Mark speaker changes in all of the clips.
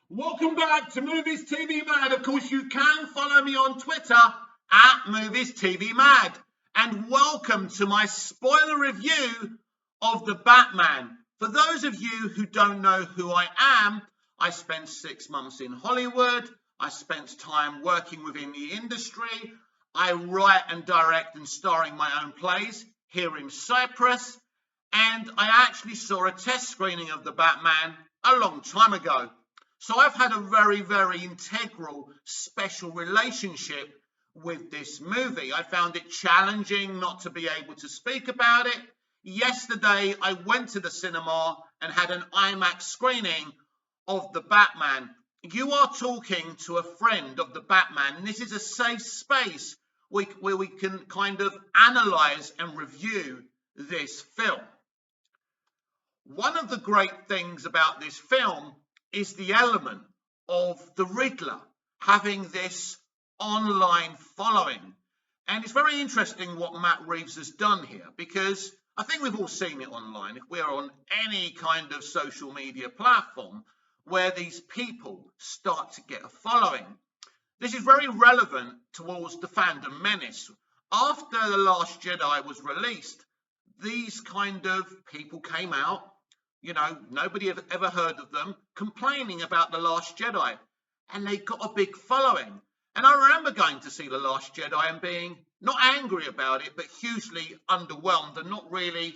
Speaker 1: Welcome back to Movies TV Mad. Of course, you can follow me on Twitter at Movies TV Mad. And welcome to my spoiler review of The Batman. For those of you who don't know who I am, I spent 6 months in Hollywood. I spent time working within the industry. I write and direct and star in my own plays here in Cyprus. And I actually saw a test screening of The Batman a long time ago. So I've had a very, very integral, special relationship with this movie. I found it challenging not to be able to speak about it. Yesterday, I went to the cinema and had an IMAX screening of The Batman. You are talking to a friend of The Batman, and this is a safe space where we can kind of analyze and review this film. One of the great things about this film is the element of the Riddler having this online following. And it's very interesting what Matt Reeves has done here, because I think we've all seen it online. If we're on any kind of social media platform where these people start to get a following. This is very relevant towards the fandom menace. After The Last Jedi was released, these kind of people came out. You know, nobody ever heard of them, complaining about The Last Jedi. And they got a big following. And I remember going to see The Last Jedi and being not angry about it, but hugely underwhelmed and not really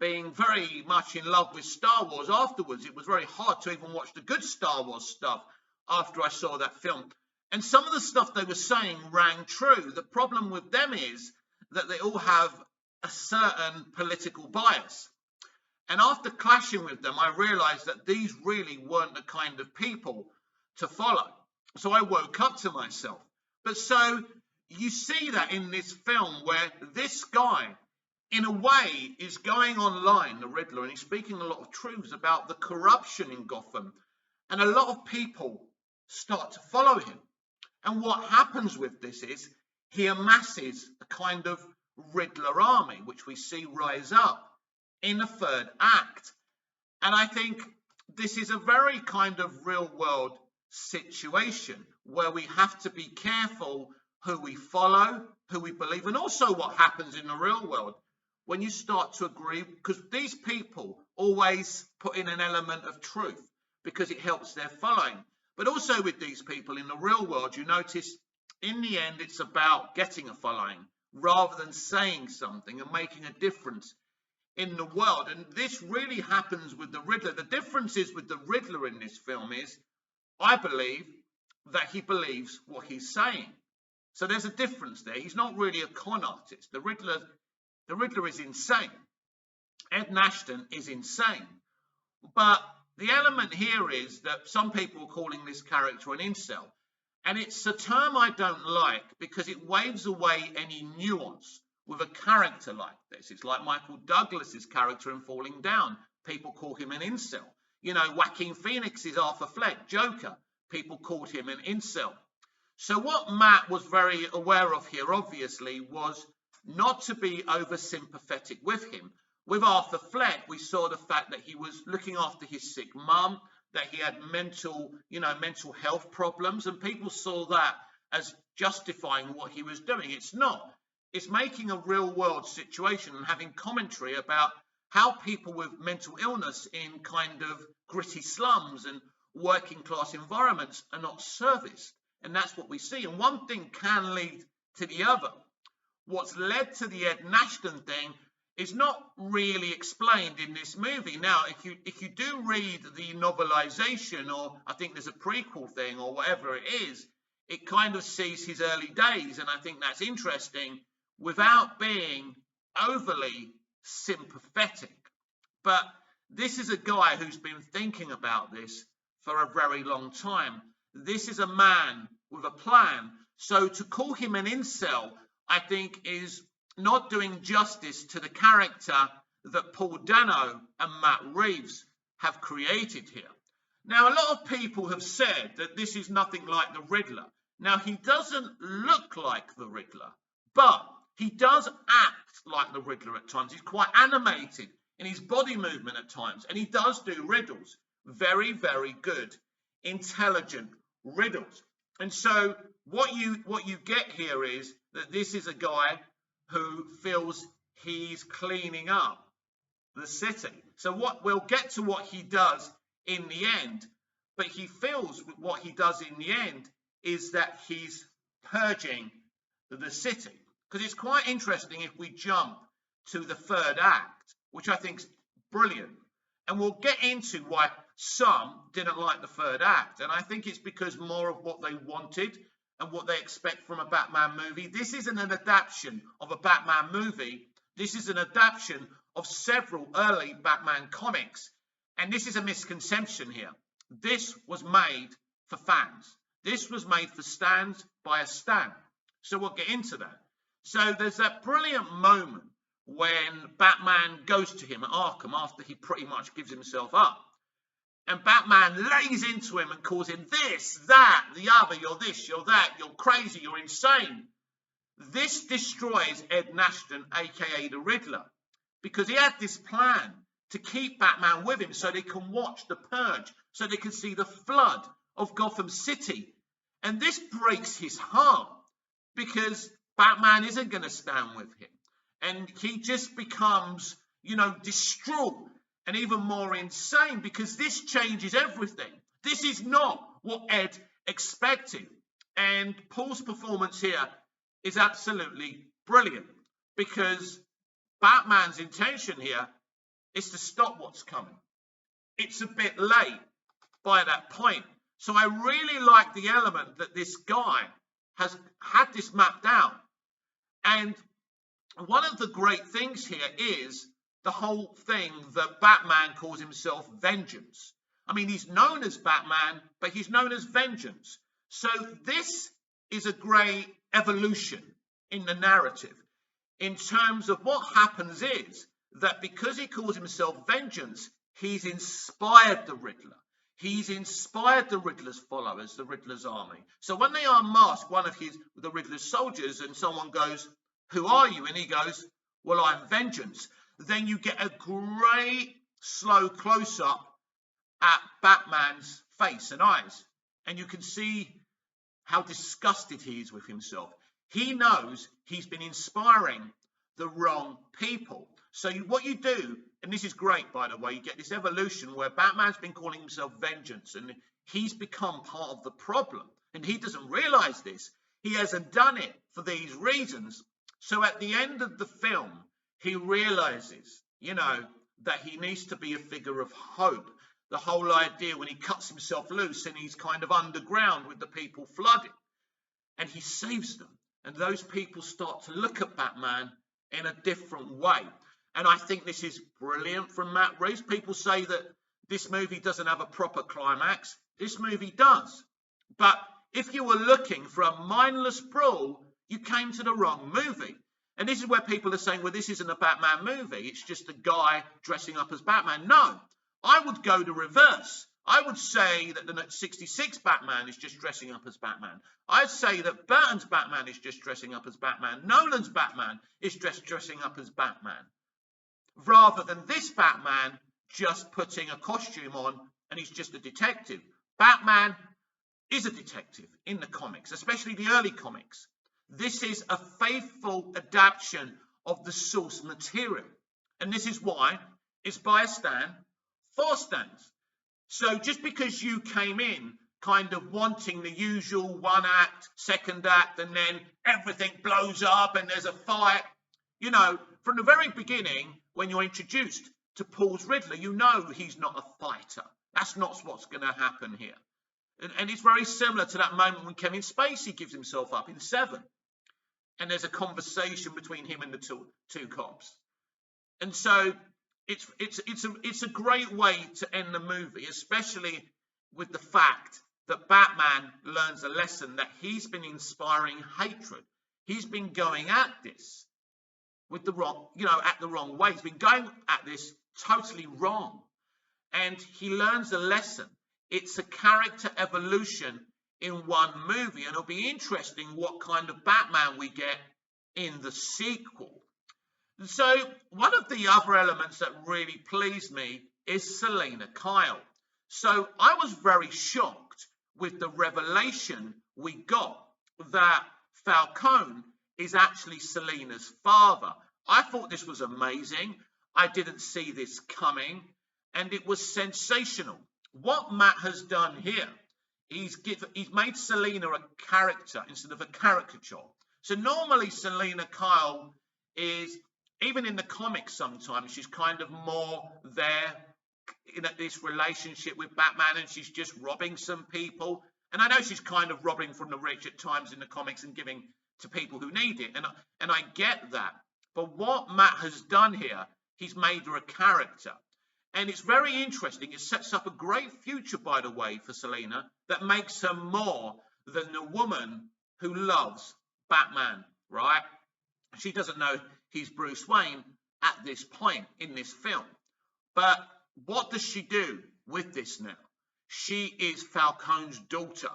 Speaker 1: being very much in love with Star Wars afterwards. It was very hard to even watch the good Star Wars stuff after I saw that film. And some of the stuff they were saying rang true. The problem with them is that they all have a certain political bias. And after clashing with them, I realized that these really weren't the kind of people to follow. So I woke up to myself. But so you see that in this film where this guy, in a way, is going online, the Riddler, and he's speaking a lot of truths about the corruption in Gotham. And a lot of people start to follow him. And what happens with this is he amasses a kind of Riddler army, which we see rise up in the third act. And I think this is a very kind of real world situation where we have to be careful who we follow, who we believe, and also what happens in the real world when you start to agree, because these people always put in an element of truth because it helps their following. But also with these people in the real world, you notice in the end it's about getting a following rather than saying something and making a difference in the world. And this really happens with the Riddler. The difference is with the Riddler in this film is, I believe that he believes what he's saying. So there's a difference there. He's not really a con artist. The Riddler is insane. Ed Nashton is insane. But the element here is that some people are calling this character an incel. And it's a term I don't like because it waves away any nuance with a character like this. It's like Michael Douglas's character in Falling Down. People call him an incel. You know, Joaquin Phoenix's Arthur Fleck, Joker. People called him an incel. So what Matt was very aware of here, obviously, was not to be over-sympathetic with him. With Arthur Fleck, we saw the fact that he was looking after his sick mum, that he had mental health problems, and people saw that as justifying what he was doing. It's not. It's making a real-world situation and having commentary about how people with mental illness in kind of gritty slums and working-class environments are not serviced. And that's what we see. And one thing can lead to the other. What's led to the Ed Nashton thing is not really explained in this movie. Now, if you do read the novelization, or I think there's a prequel thing or whatever it is, it kind of sees his early days, and I think that's interesting, without being overly sympathetic. But this is a guy who's been thinking about this for a very long time. This is a man with a plan. So to call him an incel, I think, is not doing justice to the character that Paul Dano and Matt Reeves have created here. Now, a lot of people have said that this is nothing like the Riddler. Now, he doesn't look like the Riddler, but he does act like the Riddler at times. He's quite animated in his body movement at times, and he does do riddles. Very, very good intelligent riddles. And so what you get here is that this is a guy who feels he's cleaning up the city. So we'll get to what he does in the end, but he feels what he does in the end is that he's purging the city. Because it's quite interesting if we jump to the third act, which I think is brilliant. And we'll get into why some didn't like the third act. And I think it's because more of what they wanted and what they expect from a Batman movie. This isn't an adaptation of a Batman movie. This is an adaptation of several early Batman comics. And this is a misconception here. This was made for fans. This was made for stands by a stan. So we'll get into that. So there's that brilliant moment when Batman goes to him at Arkham after he pretty much gives himself up. And Batman lays into him and calls him this, that, the other, you're this, you're that, you're crazy, you're insane. This destroys Ed Nashton, aka the Riddler, because he had this plan to keep Batman with him so they can watch the purge, so they can see the flood of Gotham City. And this breaks his heart because Batman isn't going to stand with him. And he just becomes, distraught and even more insane because this changes everything. This is not what Ed expected. And Paul's performance here is absolutely brilliant because Batman's intention here is to stop what's coming. It's a bit late by that point. So I really like the element that this guy has had this mapped out. And one of the great things here is the whole thing that Batman calls himself Vengeance. I mean, he's known as Batman, but he's known as Vengeance. So this is a great evolution in the narrative in terms of what happens is that because he calls himself Vengeance, he's inspired the Riddler. He's inspired the Riddler's followers, the Riddler's army. So when they unmask one of the Riddler's soldiers and someone goes, "Who are you?" and he goes, "Well, I'm Vengeance," then you get a great slow close-up at Batman's face and eyes. And you can see how disgusted he is with himself. He knows he's been inspiring the wrong people. So what you do, and this is great, by the way, you get this evolution where Batman's been calling himself Vengeance and he's become part of the problem. And he doesn't realize this. He hasn't done it for these reasons. So at the end of the film, he realizes, that he needs to be a figure of hope. The whole idea when he cuts himself loose and he's kind of underground with the people flooding. And he saves them. And those people start to look at Batman in a different way. And I think this is brilliant from Matt Reeves. People say that this movie doesn't have a proper climax. This movie does. But if you were looking for a mindless brawl, you came to the wrong movie. And this is where people are saying, well, this isn't a Batman movie. It's just a guy dressing up as Batman. No, I would go the reverse. I would say that the 66 Batman is just dressing up as Batman. I'd say that Burton's Batman is just dressing up as Batman. Nolan's Batman is just dressing up as Batman. Rather than this Batman just putting a costume on and he's just a detective. Batman is a detective in the comics, especially the early comics. This is a faithful adaptation of the source material. And this is why it's by a stan for stans. So just because you came in kind of wanting the usual one act, second act, and then everything blows up and there's a fight, from the very beginning, when you're introduced to Paul's Riddler, he's not a fighter. That's not what's going to happen here. And it's very similar to that moment when Kevin Spacey gives himself up in Seven. And there's a conversation between him and the two cops. And so it's a great way to end the movie, especially with the fact that Batman learns a lesson that he's been inspiring hatred. He's been going at this with the wrong, at the wrong way. He's been going at this totally wrong. And he learns a lesson. It's a character evolution in one movie, and it'll be interesting what kind of Batman we get in the sequel. So one of the other elements that really pleased me is Selina Kyle. So I was very shocked with the revelation we got that Falcone is actually Selina's father. I thought this was amazing. I didn't see this coming, and it was sensational. What Matt has done here, he's made Selina a character instead of a caricature. So normally Selina Kyle is, even in the comics sometimes, she's kind of more there in this relationship with Batman, and she's just robbing some people. And I know she's kind of robbing from the rich at times in the comics and giving to people who need it. And I get that. But what Matt has done here, he's made her a character. And it's very interesting. It sets up a great future, by the way, for Selina that makes her more than the woman who loves Batman, right? She doesn't know he's Bruce Wayne at this point in this film. But what does she do with this now? She is Falcone's daughter.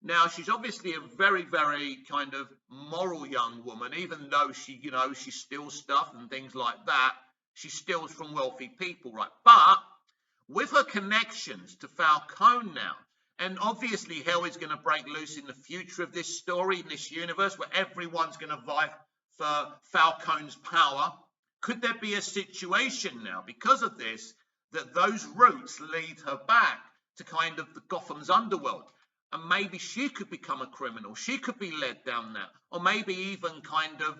Speaker 1: Now, she's obviously a very, very kind of moral young woman, even though she, she steals stuff and things like that. She steals from wealthy people, right? But with her connections to Falcone now, and obviously hell is going to break loose in the future of this story, in this universe, where everyone's going to vie for Falcone's power. Could there be a situation now, because of this, that those roots lead her back to kind of the Gotham's underworld? And maybe she could become a criminal. She could be led down there. Or maybe even kind of,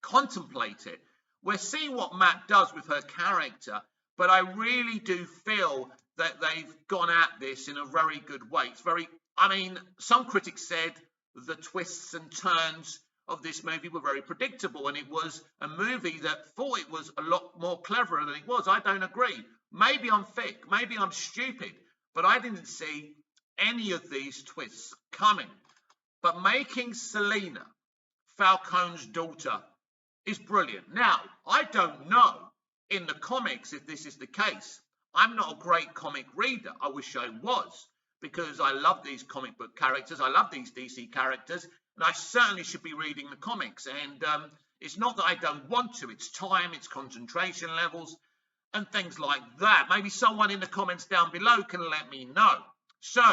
Speaker 1: contemplate it. We'll see what Matt does with her character. But I really do feel that they've gone at this in a very good way. It's very, some critics said the twists and turns of this movie were very predictable, and it was a movie that thought it was a lot more clever than it was. I don't agree. Maybe I'm thick, maybe I'm stupid, but I didn't see any of these twists coming. But making Selina Falcone's daughter is brilliant. Now, I don't know in the comics if this is the case. I'm not a great comic reader. I wish I was, because I love these comic book characters. I love these DC characters, and I certainly should be reading the comics. And it's not that I don't want to. It's time, it's concentration levels, and things like that. Maybe someone in the comments down below can let me know. So,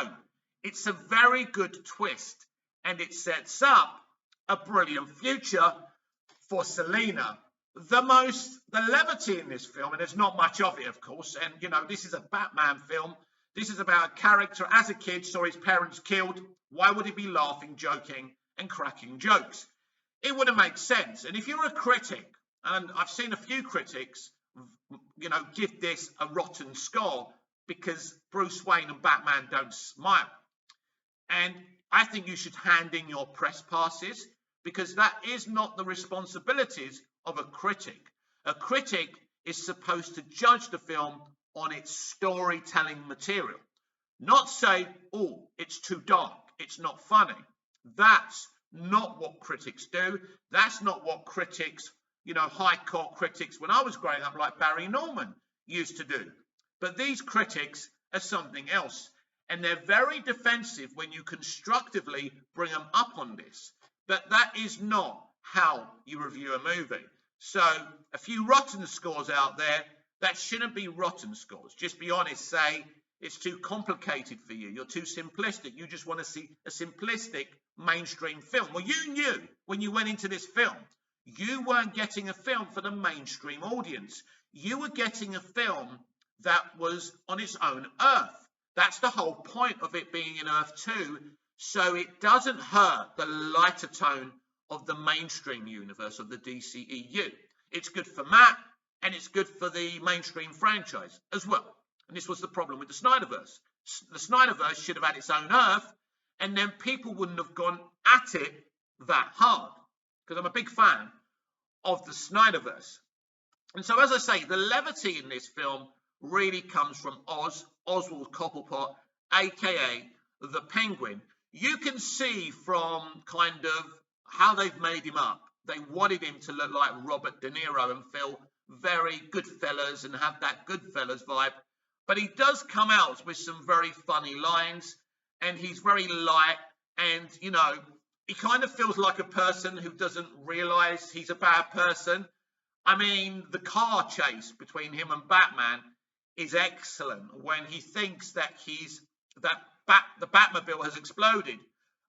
Speaker 1: it's a very good twist, and it sets up a brilliant future for Selina. The levity in this film, and there's not much of it, of course, and, this is a Batman film. This is about a character as a kid saw his parents killed. Why would he be laughing, joking, and cracking jokes? It wouldn't make sense. And if you're a critic, and I've seen a few critics, give this a rotten score because Bruce Wayne and Batman don't smile. And I think you should hand in your press passes, because that is not the responsibilities of a critic. A critic is supposed to judge the film on its storytelling material. Not say, oh, it's too dark, it's not funny. That's not what critics do. That's not what critics, high-court critics, when I was growing up, like Barry Norman, used to do. But these critics are something else. And they're very defensive when you constructively bring them up on this. But that is not how you review a movie. So a few rotten scores out there, that shouldn't be rotten scores. Just be honest, say it's too complicated for you. You're too simplistic. You just want to see a simplistic mainstream film. Well, you knew when you went into this film, you weren't getting a film for the mainstream audience. You were getting a film that was on its own earth. That's the whole point of it being in Earth 2. So it doesn't hurt the lighter tone of the mainstream universe of the DCEU. It's good for Matt, and it's good for the mainstream franchise as well. And this was the problem with the Snyderverse. The Snyderverse should have had its own Earth, and then people wouldn't have gone at it that hard. Because I'm a big fan of the Snyderverse. And so, as I say, the levity in this film really comes from Oswald Cobblepot, a.k.a. the Penguin. You can see from kind of how they've made him up. They wanted him to look like Robert De Niro and feel very Goodfellas and have that Goodfellas vibe. But he does come out with some very funny lines, and he's very light, and, he kind of feels like a person who doesn't realise he's a bad person. I mean, the car chase between him and Batman is excellent when he thinks that the Batmobile has exploded.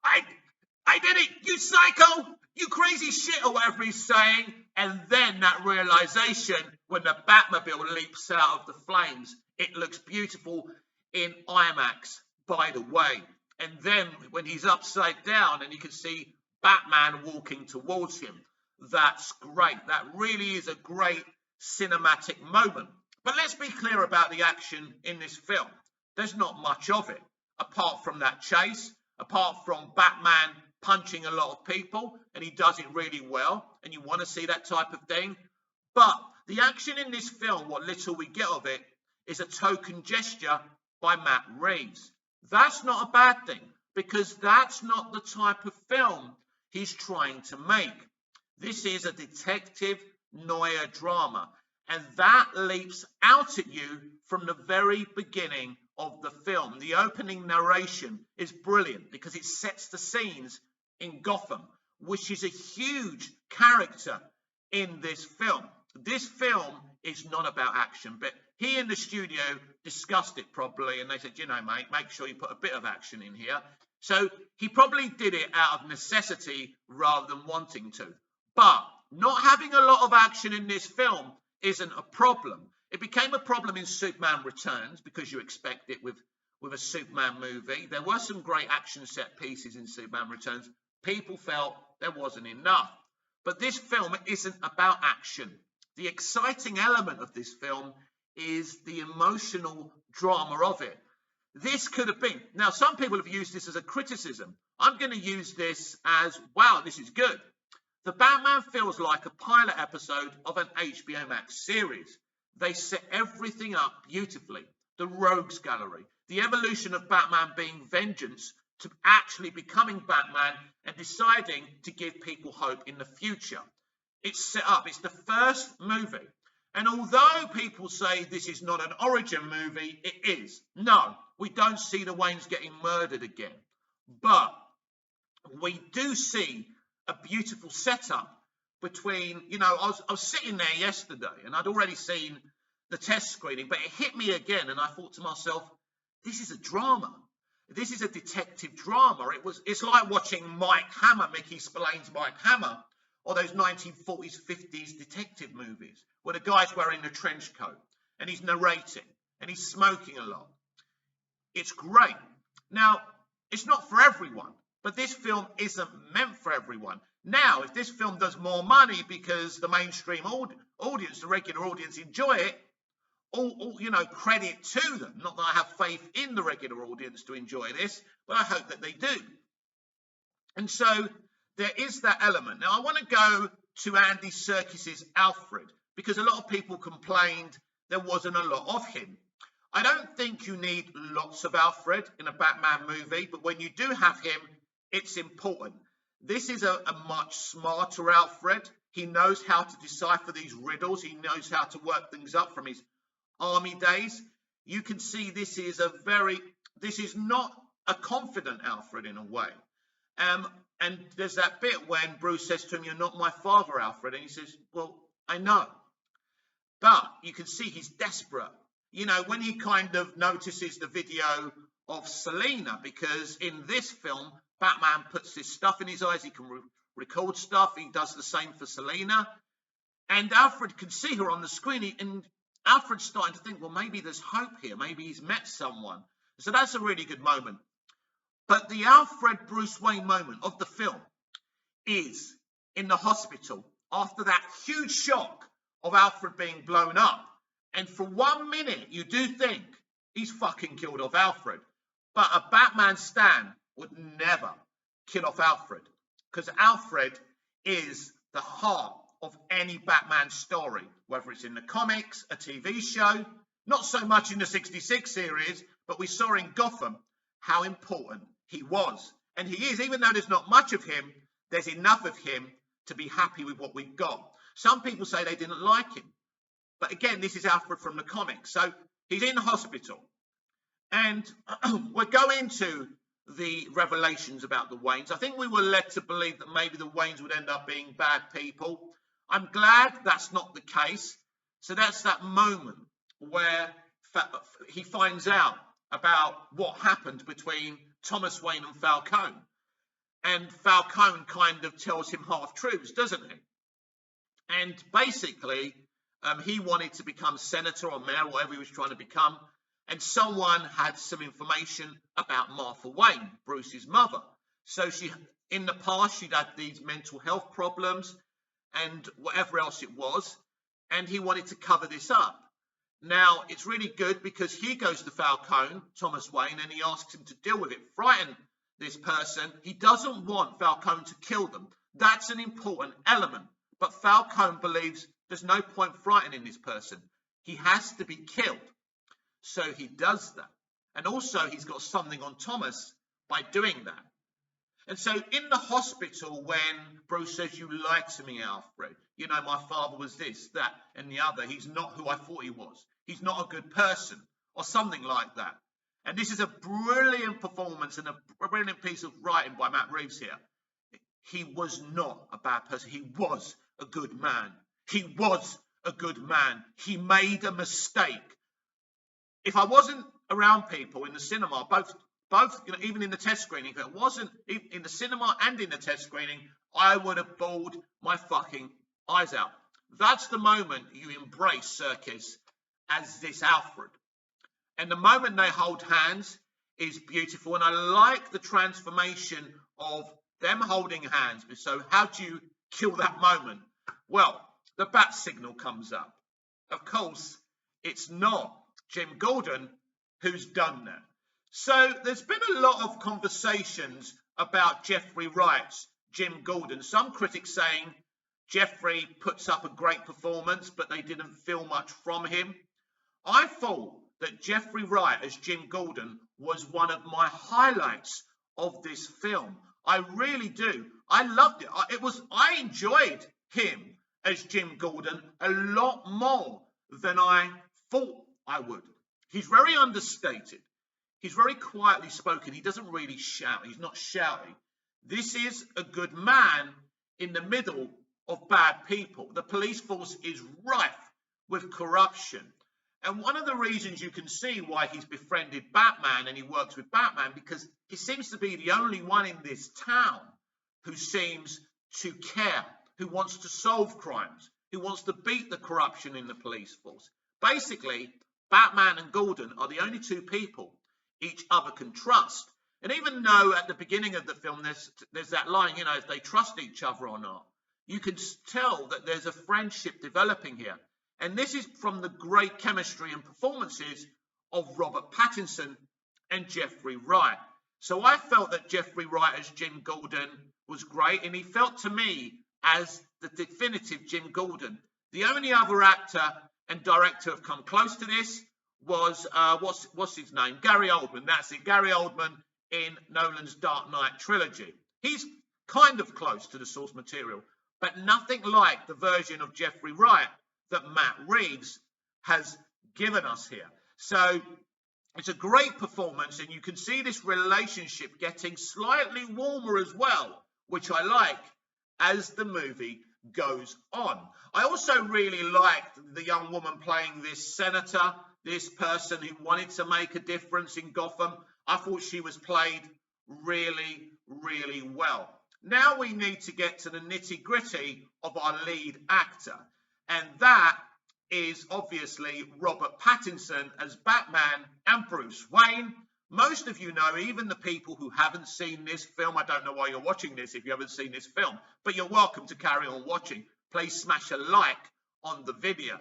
Speaker 1: I did it, you psycho, you crazy shit, or whatever he's saying. And then that realization when the Batmobile leaps out of the flames. It looks beautiful in IMAX, by the way. And then when he's upside down and you can see Batman walking towards him, that's great. That really is a great cinematic moment. But let's be clear about the action in this film. There's not much of it, apart from that chase, apart from Batman punching a lot of people, and he does it really well, and you want to see that type of thing. But the action in this film, what little we get of it, is a token gesture by Matt Reeves. That's not a bad thing, because that's not the type of film he's trying to make. This is a detective noir drama, and that leaps out at you from the very beginning of the film. The opening narration is brilliant because it sets the scenes in Gotham, which is a huge character in this film. This film is not about action, but he in the studio discussed it properly, and they said, you know, mate, make sure you put a bit of action in here. So he probably did it out of necessity rather than wanting to. But not having a lot of action in this film isn't a problem. It became a problem in Superman Returns because you expect it with a Superman movie. There were some great action set pieces in Superman Returns. People felt there wasn't enough. But this film isn't about action. The exciting element of this film is the emotional drama of it. This could have been, now some people have used this as a criticism. I'm going to use this as, wow, this is good. The Batman feels like a pilot episode of an HBO Max series. They set everything up beautifully. The rogues gallery, the evolution of Batman being vengeance to actually becoming Batman and deciding to give people hope in the future. It's set up. It's the first movie. And although people say this is not an origin movie, it is. No, we don't see the Waynes getting murdered again. But we do see a beautiful setup between, you know, I was sitting there yesterday and I'd already seen the test screening, but it hit me again and I thought to myself, this is a drama. This is a detective drama. It's like watching Mike Hammer, Mickey Spillane's Mike Hammer, or those 1940s, 50s detective movies where the guy's wearing a trench coat and he's narrating and he's smoking a lot. It's great. Now, it's not for everyone, but this film isn't meant for everyone. Now, if this film does more money because the mainstream audience, the regular audience, enjoy it, all you know, credit to them. Not that I have faith in the regular audience to enjoy this, but I hope that they do. And so there is that element. Now, I want to go to Andy Serkis's Alfred, because a lot of people complained there wasn't a lot of him. I don't think you need lots of Alfred in a Batman movie, but when you do have him, it's important. This is a much smarter Alfred. He knows how to decipher these riddles. He knows how to work things up from his army days. You can see this is not a confident Alfred in a way. And there's that bit when Bruce says to him, "You're not my father, Alfred." And he says, "Well, I know." But you can see he's desperate. You know, when he kind of notices the video of Selina, because in this film, Batman puts this stuff in his eyes. He can record stuff. He does the same for Selina. And Alfred can see her on the screen. And Alfred's starting to think, well, maybe there's hope here. Maybe he's met someone. So that's a really good moment. But the Alfred Bruce Wayne moment of the film is in the hospital after that huge shock of Alfred being blown up. And for 1 minute, you do think he's fucking killed off Alfred. But a Batman stan would never kill off Alfred, because Alfred is the heart of any Batman story, whether it's in the comics, a TV show, not so much in the 66 series, but we saw in Gotham how important he was. And he is, even though there's not much of him, there's enough of him to be happy with what we've got. Some people say they didn't like him. But again, this is Alfred from the comics. So he's in the hospital. And we're going to the revelations about the Waynes. I think we were led to believe that maybe the Waynes would end up being bad people. I'm glad that's not the case. So that's that moment where he finds out about what happened between Thomas Wayne and Falcone. And Falcone kind of tells him half-truths, doesn't he? And basically, he wanted to become senator or mayor, whatever he was trying to become. And someone had some information about Martha Wayne, Bruce's mother. So in the past, she'd had these mental health problems and whatever else it was. And he wanted to cover this up. Now, it's really good because he goes to Falcone, Thomas Wayne, and he asks him to deal with it, frighten this person. He doesn't want Falcone to kill them. That's an important element. But Falcone believes there's no point frightening this person. He has to be killed. So he does that. And also he's got something on Thomas by doing that. And so in the hospital, when Bruce says, you lied to me, Alfred, you know, my father was this, that, and the other. He's not who I thought he was. He's not a good person, or something like that. And this is a brilliant performance and a brilliant piece of writing by Matt Reeves here. He was not a bad person. He was a good man. He was a good man. He made a mistake. If I wasn't around people in the cinema, both, you know, even in the test screening, if it wasn't in the cinema and in the test screening, I would have bawled my fucking eyes out. That's the moment you embrace Serkis as this Alfred. And the moment they hold hands is beautiful. And I like the transformation of them holding hands. So how do you kill that moment? Well, the bat signal comes up. Of course, it's not Jim Gordon who's done that. So there's been a lot of conversations about Jeffrey Wright's Jim Gordon. Some critics saying Jeffrey puts up a great performance, but they didn't feel much from him. I thought that Jeffrey Wright as Jim Gordon was one of my highlights of this film. I really do. I loved it. I enjoyed him as Jim Gordon a lot more than I thought I would. He's very understated. He's very quietly spoken. He doesn't really shout. He's not shouty. This is a good man in the middle of bad people. The police force is rife with corruption. And one of the reasons you can see why he's befriended Batman and he works with Batman, because he seems to be the only one in this town who seems to care, who wants to solve crimes, who wants to beat the corruption in the police force. Basically, Batman and Gordon are the only two people each other can trust. And even though at the beginning of the film there's that line, you know, if they trust each other or not, you can tell that there's a friendship developing here. And this is from the great chemistry and performances of Robert Pattinson and Jeffrey Wright. So I felt that Jeffrey Wright as Jim Gordon was great, and he felt to me as the definitive Jim Gordon. The only other actor and director who have come close to this was, what's his name? Gary Oldman. That's it, Gary Oldman in Nolan's Dark Knight trilogy. He's kind of close to the source material, but nothing like the version of Jeffrey Wright that Matt Reeves has given us here. So it's a great performance, and you can see this relationship getting slightly warmer as well, which I like as the movie goes on. I also really liked the young woman playing this senator, this person who wanted to make a difference in Gotham. I thought she was played really, really well. Now we need to get to the nitty-gritty of our lead actor. And that is obviously Robert Pattinson as Batman and Bruce Wayne. Most of you know, even the people who haven't seen this film, I don't know why you're watching this if you haven't seen this film, but you're welcome to carry on watching. Please smash a like on the video.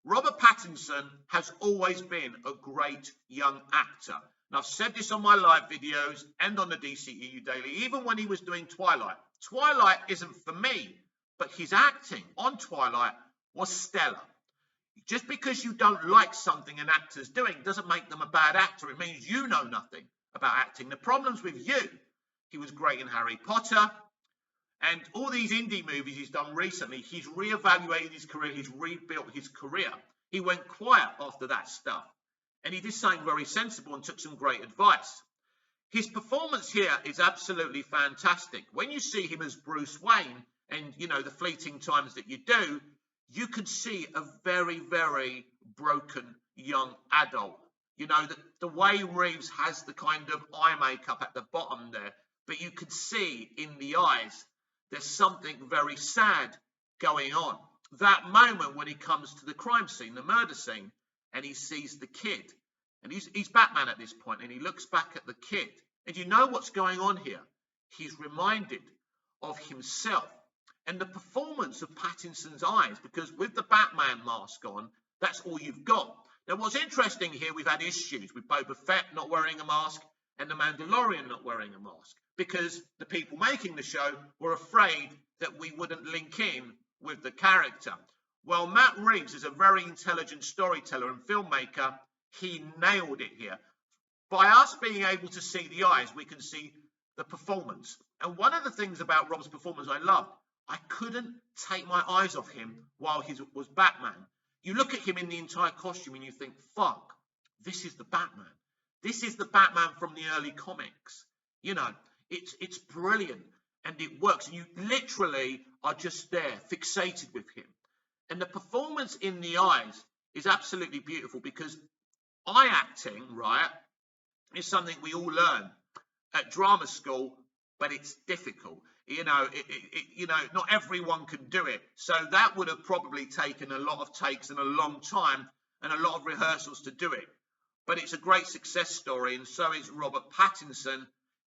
Speaker 1: Robert Pattinson has always been a great young actor. And I've said this on my live videos and on the DCEU Daily, even when he was doing Twilight. Twilight isn't for me, but his acting on Twilight was stellar. Just because you don't like something an actor's doing doesn't make them a bad actor. It means you know nothing about acting. The problem's with you. He was great in Harry Potter. And all these indie movies he's done recently, he's reevaluated his career. He's rebuilt his career. He went quiet after that stuff. And he did something very sensible and took some great advice. His performance here is absolutely fantastic. When you see him as Bruce Wayne, and, you know, the fleeting times that you do, you can see a very, very broken young adult You know, the way Reeves has the kind of eye makeup at the bottom there, but you can see in the eyes there's something very sad going on. That moment when he comes to the crime scene, the murder scene, and he sees the kid, and he's Batman at this point, and he looks back at the kid, and you know what's going on here. He's reminded of himself. And the performance of Pattinson's eyes, because with the Batman mask on, that's all you've got. Now, what's interesting here, we've had issues with Boba Fett not wearing a mask and the Mandalorian not wearing a mask, because the people making the show were afraid that we wouldn't link in with the character. Well, Matt Reeves is a very intelligent storyteller and filmmaker. He nailed it here. By us being able to see the eyes, we can see the performance. And one of the things about Rob's performance I loved, I couldn't take my eyes off him while he was Batman. You look at him in the entire costume and you think, fuck, this is the Batman. This is the Batman from the early comics. You know, it's brilliant and it works. And you literally are just there, fixated with him. And the performance in the eyes is absolutely beautiful, because eye acting, right, is something we all learn at drama school, but it's difficult. You know, not everyone can do it. So that would have probably taken a lot of takes and a long time and a lot of rehearsals to do it. But it's a great success story, and so is Robert Pattinson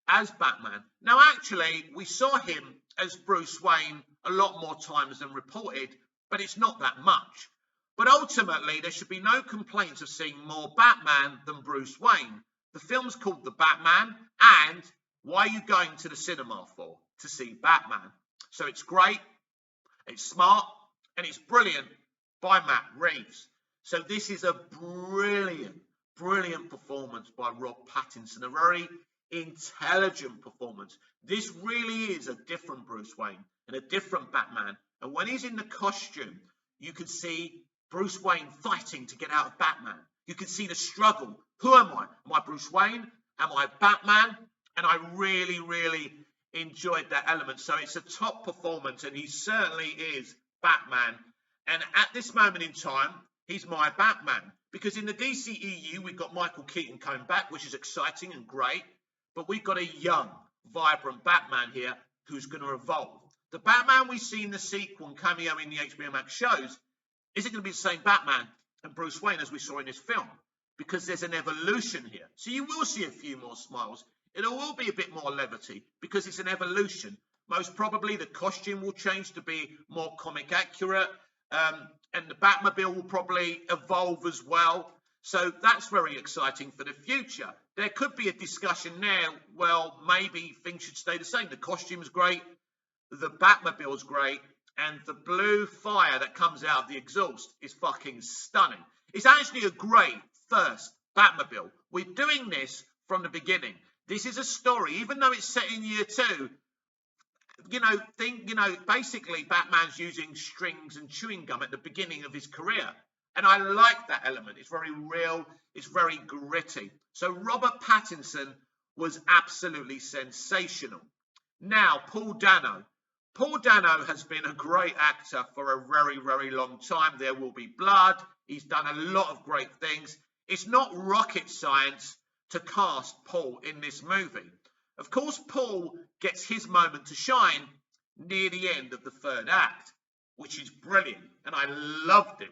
Speaker 1: as Batman. Now, actually, we saw him as Bruce Wayne a lot more times than reported, but it's not that much. But ultimately, there should be no complaints of seeing more Batman than Bruce Wayne. The film's called The Batman, and why are you going to the cinema for? To see Batman. So it's great, it's smart, and it's brilliant by Matt Reeves. So this is a brilliant, brilliant performance by Rob Pattinson, a very intelligent performance. This really is a different Bruce Wayne and a different Batman. And when he's in the costume, you can see Bruce Wayne fighting to get out of Batman. You can see the struggle. Who am I? Am I Bruce Wayne? Am I Batman? And I really, really enjoyed that element. So it's a top performance, and he certainly is Batman. And at this moment in time, he's my Batman, because in the DCEU, we've got Michael Keaton coming back, which is exciting and great. But we've got a young, vibrant Batman here who's going to evolve. The Batman we see in the sequel and cameo in the HBO Max shows isn't going to be the same Batman and Bruce Wayne as we saw in this film, because there's an evolution here. So you will see a few more smiles. It will be a bit more levity because it's an evolution. Most probably the costume will change to be more comic accurate, and the Batmobile will probably evolve as well. So that's very exciting for the future. There could be a discussion now, well, maybe things should stay the same. The costume's great, the Batmobile's great, and the blue fire that comes out of the exhaust is fucking stunning. It's actually a great first Batmobile. We're doing this from the beginning. This is a story, even though it's set in year 2, basically Batman's using strings and chewing gum at the beginning of his career. And I like that element. It's very real. It's very gritty. So Robert Pattinson was absolutely sensational. Now, Paul Dano. Paul Dano has been a great actor for a very, very long time. There Will Be Blood. He's done a lot of great things. It's not rocket science to cast Paul in this movie. Of course, Paul gets his moment to shine near the end of the third act, which is brilliant. And I loved it.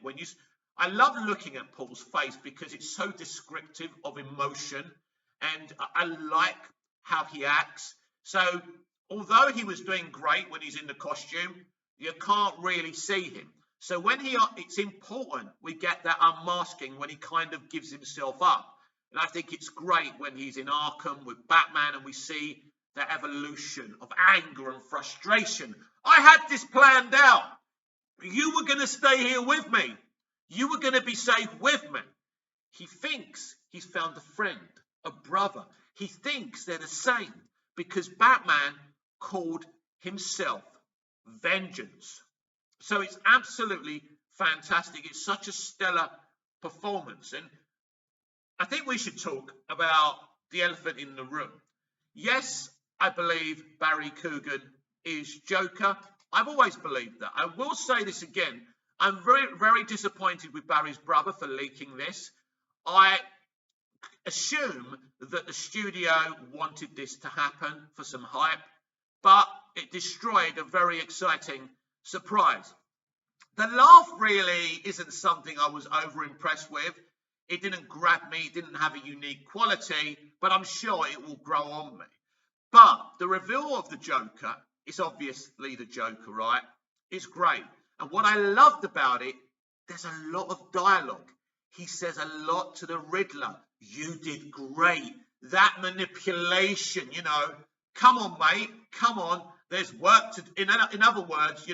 Speaker 1: I love looking at Paul's face because it's so descriptive of emotion, and I like how he acts. So although he was doing great when he's in the costume, you can't really see him. So when it's important we get that unmasking when he kind of gives himself up. And I think it's great when he's in Arkham with Batman and we see the evolution of anger and frustration. I had this planned out. You were going to stay here with me. You were going to be safe with me. He thinks he's found a friend, a brother. He thinks they're the same because Batman called himself Vengeance. So it's absolutely fantastic. It's such a stellar performance. And I think we should talk about the elephant in the room. Yes, I believe Barry Coogan is Joker. I've always believed that. I will say this again. I'm very, very disappointed with Barry's brother for leaking this. I assume that the studio wanted this to happen for some hype, but it destroyed a very exciting surprise. The laugh really isn't something I was over impressed with. It didn't grab me, it didn't have a unique quality, but I'm sure it will grow on me. But the reveal of the Joker is obviously the Joker, right? It's great. And what I loved about it, there's a lot of dialogue. He says a lot to the Riddler. You did great. That manipulation, come on, mate, come on. There's work to do. In other words,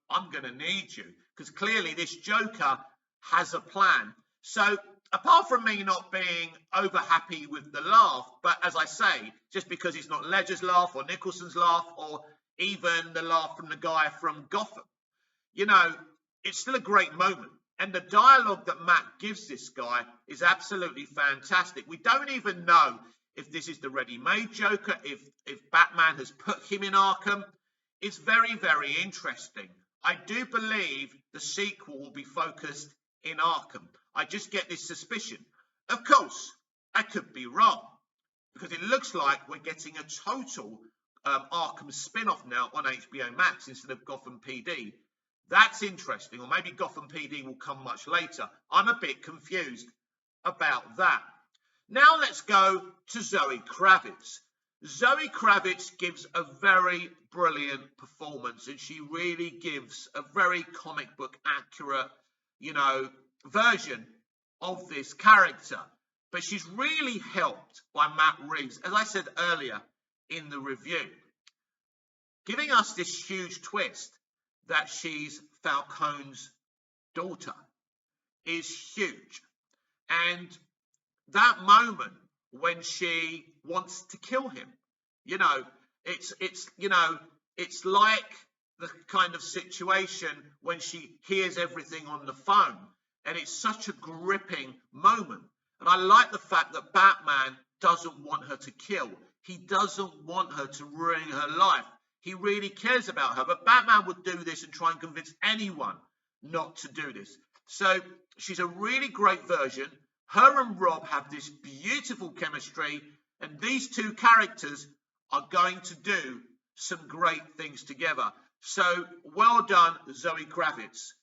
Speaker 1: I'm going to need you. Because clearly this Joker has a plan. So apart from me not being over happy with the laugh, but as I say, just because it's not Ledger's laugh or Nicholson's laugh or even the laugh from the guy from Gotham, it's still a great moment. And the dialogue that Matt gives this guy is absolutely fantastic. We don't even know if this is the ready-made Joker, if Batman has put him in Arkham. It's very, very interesting. I do believe the sequel will be focused in Arkham. I just get this suspicion. Of course, I could be wrong, because it looks like we're getting a total Arkham spin-off now on HBO Max instead of Gotham PD. That's interesting, or maybe Gotham PD will come much later. I'm a bit confused about that. Now let's go to Zoe Kravitz. Zoe Kravitz gives a very brilliant performance, and she really gives a very comic book accurate, version of this character. But she's really helped by Matt Reeves, as I said earlier in the review, giving us this huge twist that she's Falcone's daughter is huge. And that moment when she wants to kill him, it's like the kind of situation when she hears everything on the phone, and it's such a gripping moment. And I like the fact that Batman doesn't want her to kill. He doesn't want her to ruin her life. He really cares about her, but Batman would do this and try and convince anyone not to do this. So she's a really great version. Her and Rob have this beautiful chemistry, and these two characters are going to do some great things together. So well done, Zoe Kravitz.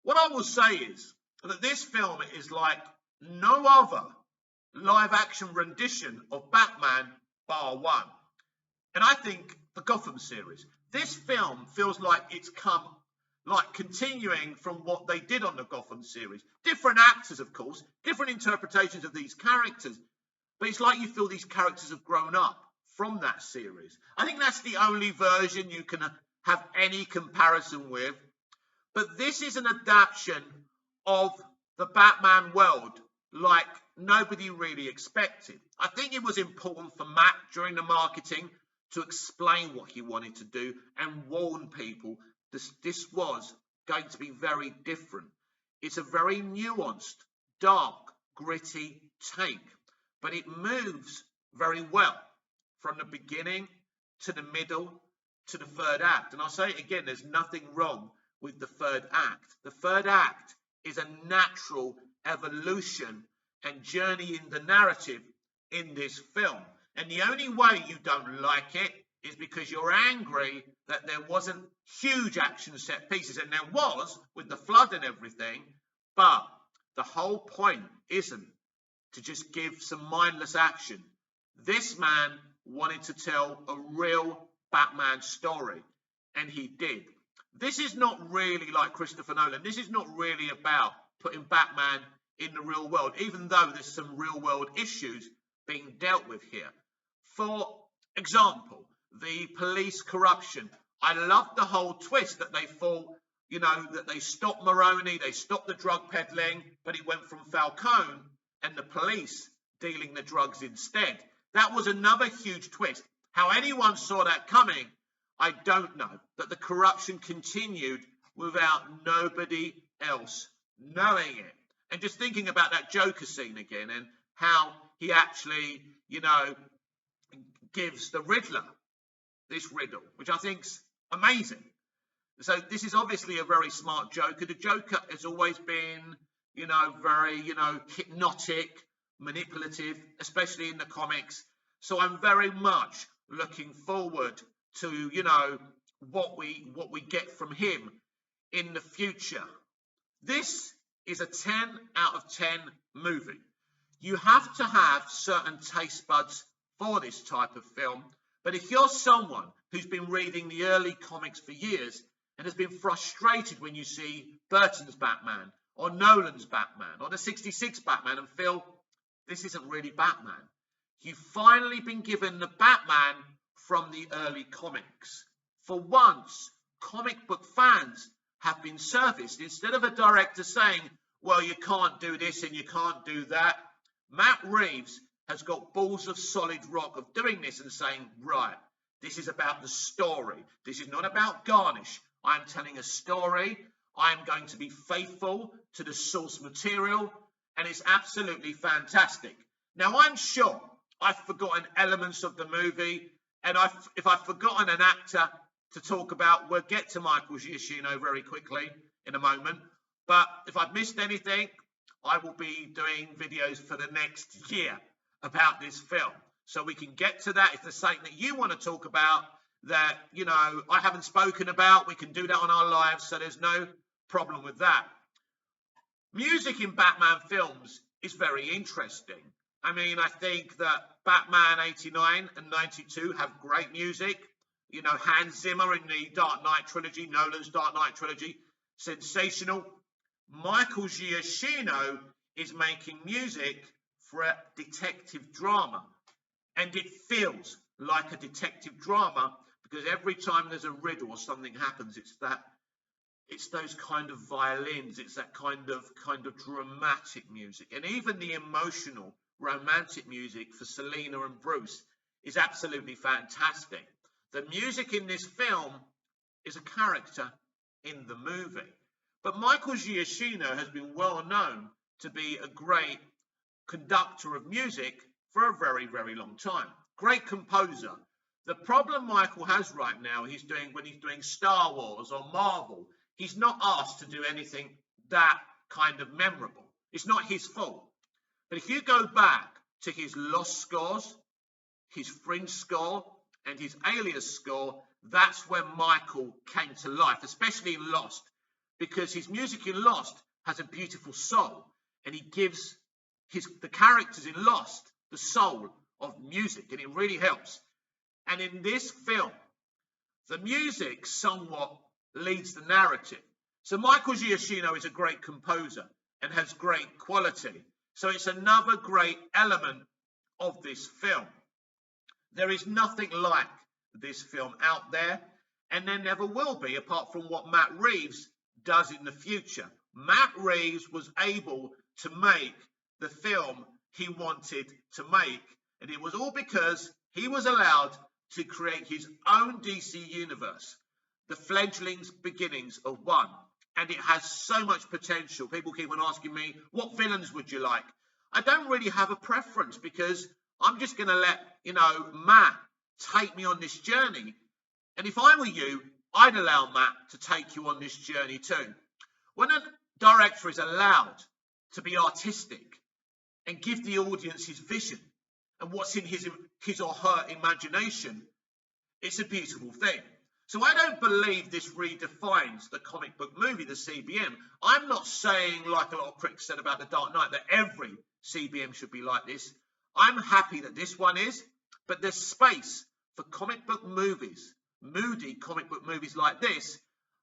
Speaker 1: What I will say is that this film is like no other live-action rendition of Batman bar one. And I think the Gotham series. This film feels like it's come, like continuing from what they did on the Gotham series. Different actors, of course, different interpretations of these characters, but it's like you feel these characters have grown up from that series. I think that's the only version you can have any comparison with. But this is an adaptation of the Batman world like nobody really expected. I think it was important for Matt during the marketing to explain what he wanted to do and warn people this was going to be very different. It's a very nuanced, dark, gritty take, but it moves very well from the beginning to the middle to the third act. And I'll say it again, there's nothing wrong with the third act. The third act is a natural evolution and journey in the narrative in this film. And the only way you don't like it is because you're angry that there wasn't huge action set pieces. And there was, with the flood and everything, but the whole point isn't to just give some mindless action. This man wanted to tell a real Batman story, and he did. This is not really like Christopher Nolan. This is not really about putting Batman in the real world, even though there's some real world issues being dealt with here. For example, the police corruption. I love the whole twist that they thought, that they stopped Maroni, they stopped the drug peddling, but it went from Falcone and the police dealing the drugs instead. That was another huge twist. How anyone saw that coming, I don't know. That the corruption continued without nobody else knowing it. And just thinking about that Joker scene again and how he actually, gives the Riddler this riddle, which I think's amazing. So this is obviously a very smart Joker. The Joker has always been, very, hypnotic, manipulative, especially in the comics. So I'm very much looking forward to, you know, what we get from him in the future. This is a 10 out of 10 movie. You have to have certain taste buds for this type of film. But if you're someone who's been reading the early comics for years and has been frustrated when you see Burton's Batman or Nolan's Batman or the 66 Batman and feel this isn't really Batman, you've finally been given the Batman from the early comics. For once, comic book fans have been serviced. Instead of a director saying, well, you can't do this and you can't do that, Matt Reeves has got balls of solid rock of doing this and saying, right, this is about the story. This is not about garnish. I'm telling a story. I'm going to be faithful to the source material, and it's absolutely fantastic. Now, I'm sure I've forgotten elements of the movie, and if I've forgotten an actor to talk about, we'll get to Michael Giacchino very quickly in a moment. But if I've missed anything, I will be doing videos for the next year about this film. So we can get to that. If there's something that you want to talk about that, you know, I haven't spoken about, we can do that on our lives. So there's no problem with that. Music in Batman films is very interesting. I mean, I think that Batman 89 and 92 have great music. You know, Hans Zimmer in the Dark Knight trilogy, Nolan's Dark Knight trilogy, sensational. Michael Giacchino is making music for a detective drama, and it feels like a detective drama because every time there's a riddle or something happens, it's those kind of violins, it's that kind of dramatic music, and even the emotional romantic music for Selina and Bruce is absolutely fantastic. The music in this film is a character in the movie. But Michael Giacchino has been well known to be a great conductor of music for a very, very long time. Great composer. The problem Michael has right now, when he's doing Star Wars or Marvel, he's not asked to do anything that kind of memorable. It's not his fault. But if you go back to his Lost scores, his Fringe score, and his Alias score, that's when Michael came to life, especially in Lost, because his music in Lost has a beautiful soul, and he gives the characters in Lost the soul of music, and it really helps. And in this film, the music somewhat leads the narrative. So Michael Giacchino is a great composer and has great quality. So it's another great element of this film. There is nothing like this film out there, and there never will be, apart from what Matt Reeves does in the future. Matt Reeves was able to make the film he wanted to make, and it was all because he was allowed to create his own DC universe, the fledglings beginnings of one, and it has so much potential. People keep on asking me, what villains would you like? I don't really have a preference because I'm just going to let, Matt take me on this journey. And if I were you, I'd allow Matt to take you on this journey too. When a director is allowed to be artistic and give the audience his vision and what's in his or her imagination, it's a beautiful thing. So I don't believe this redefines the comic book movie, the CBM. I'm not saying, like a lot of critics said about The Dark Knight, that every CBM should be like this. I'm happy that this one is, but there's space for comic book movies, moody comic book movies like this,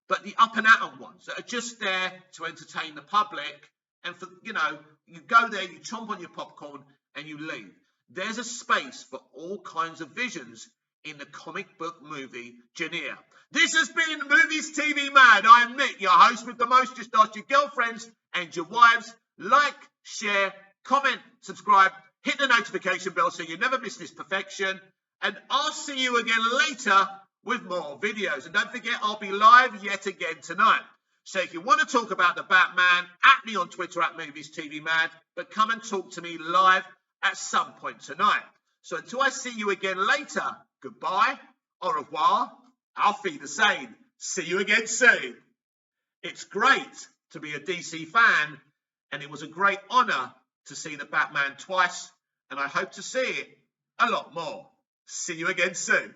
Speaker 1: but the up and atom ones that are just there to entertain the public. And for, you go there, you chomp on your popcorn and you leave. There's a space for all kinds of visions in the comic book movie genre. This has been Movies TV Mad. I am Nick, your host with the most. Just ask your girlfriends and your wives. Like, share, comment, subscribe, hit the notification bell so you never miss this perfection. And I'll see you again later with more videos. And don't forget, I'll be live yet again tonight. So if you want to talk about the Batman, at me on Twitter at Movies TV Mad, but come and talk to me live at some point tonight. So until I see you again later, goodbye, au revoir, auf Wiedersehen. See you again soon. It's great to be a DC fan, and it was a great honor to see the Batman twice, and I hope to see it a lot more. See you again soon.